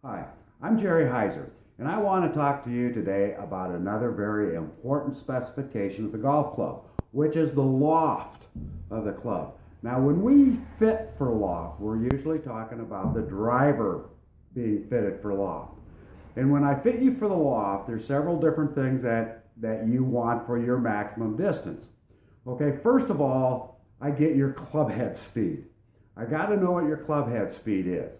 Hi, I'm Jerry Heiser, and I want to talk to you today about another very important specification of the golf club, which is the loft of the club. Now, when we fit for loft, we're usually talking about the driver being fitted for loft. And when I fit you for the loft, there's several different things that you want for your maximum distance. Okay, first of all, I get your club head speed. I got to know what your club head speed is.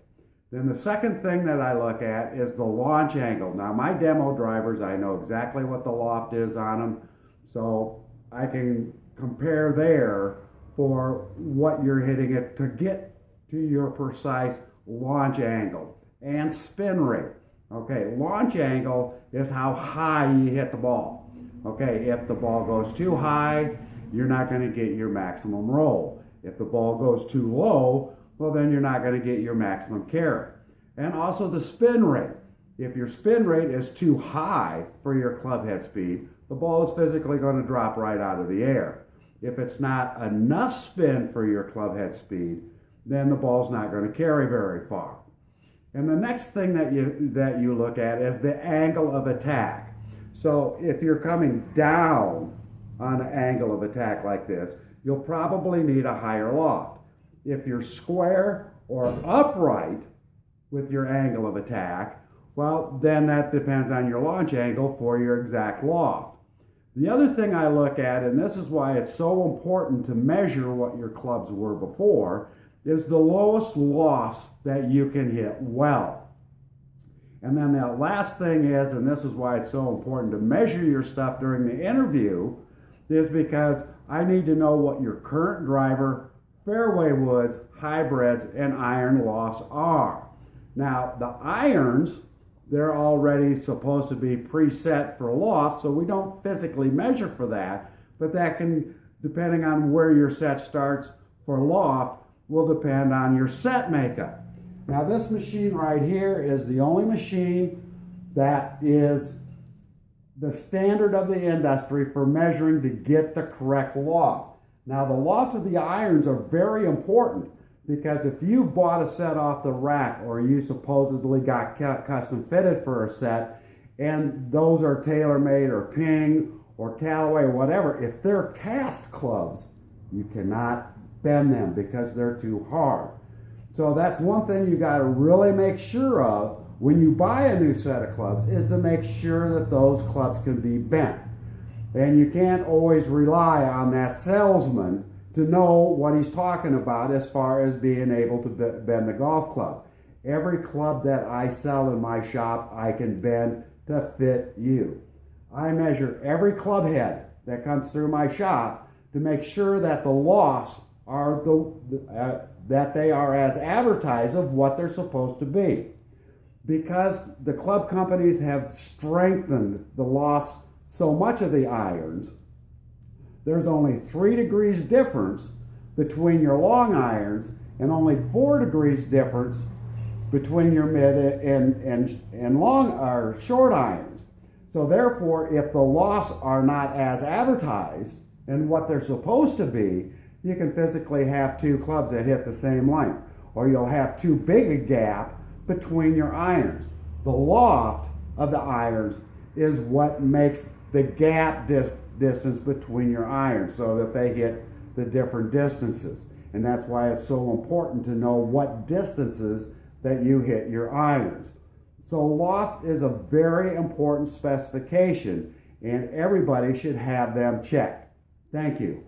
Then the second thing that I look at is the launch angle. Now my demo drivers, I know exactly what the loft is on them, so I can compare there for what you're hitting it to get to your precise launch angle and spin rate. Okay, launch angle is how high you hit the ball. Okay, if the ball goes too high, you're not going to get your maximum roll. If the ball goes too low, well, then you're not going to get your maximum carry. And also the spin rate. If your spin rate is too high for your club head speed, the ball is physically going to drop right out of the air. If it's not enough spin for your club head speed, then the ball's not going to carry very far. And the next thing that you look at is the angle of attack. So if you're coming down on an angle of attack like this, you'll probably need a higher loft. If you're square or upright with your angle of attack, well, then that depends on your launch angle for your exact loft. The other thing I look at, and this is why it's so important to measure what your clubs were before, is the lowest loss that you can hit well. And then the last thing is, and this is why it's so important to measure your stuff during the interview, is because I need to know what your current driver, fairway woods, hybrids, and iron lofts are. Now, the irons, they're already supposed to be preset for loft, so we don't physically measure for that, but that can, depending on where your set starts for loft, will depend on your set makeup. Now, this machine right here is the only machine that is the standard of the industry for measuring to get the correct loft. Now, the lofts of the irons are very important because if you bought a set off the rack or you supposedly got custom fitted for a set and those are TaylorMade or Ping or Callaway or whatever, if they're cast clubs, you cannot bend them because they're too hard. So that's one thing you got to really make sure of when you buy a new set of clubs, is to make sure that those clubs can be bent. And you can't always rely on that salesman to know what he's talking about as far as being able to bend the golf club. Every club that I sell in my shop, I can bend to fit you. I measure every club head that comes through my shop to make sure that the lofts are that they are as advertised of what they're supposed to be. Because the club companies have strengthened the lofts so much of the irons, there's only 3 degrees difference between your long irons and only 4 degrees difference between your mid and long or short irons. So therefore, if the lofts are not as advertised and what they're supposed to be, you can physically have 2 clubs that hit the same length, or you'll have too big a gap between your irons. The loft of the irons is what makes the gap distance between your irons so that they hit the different distances. And that's why it's so important to know what distances that you hit your irons. So loft is a very important specification and everybody should have them checked. Thank you.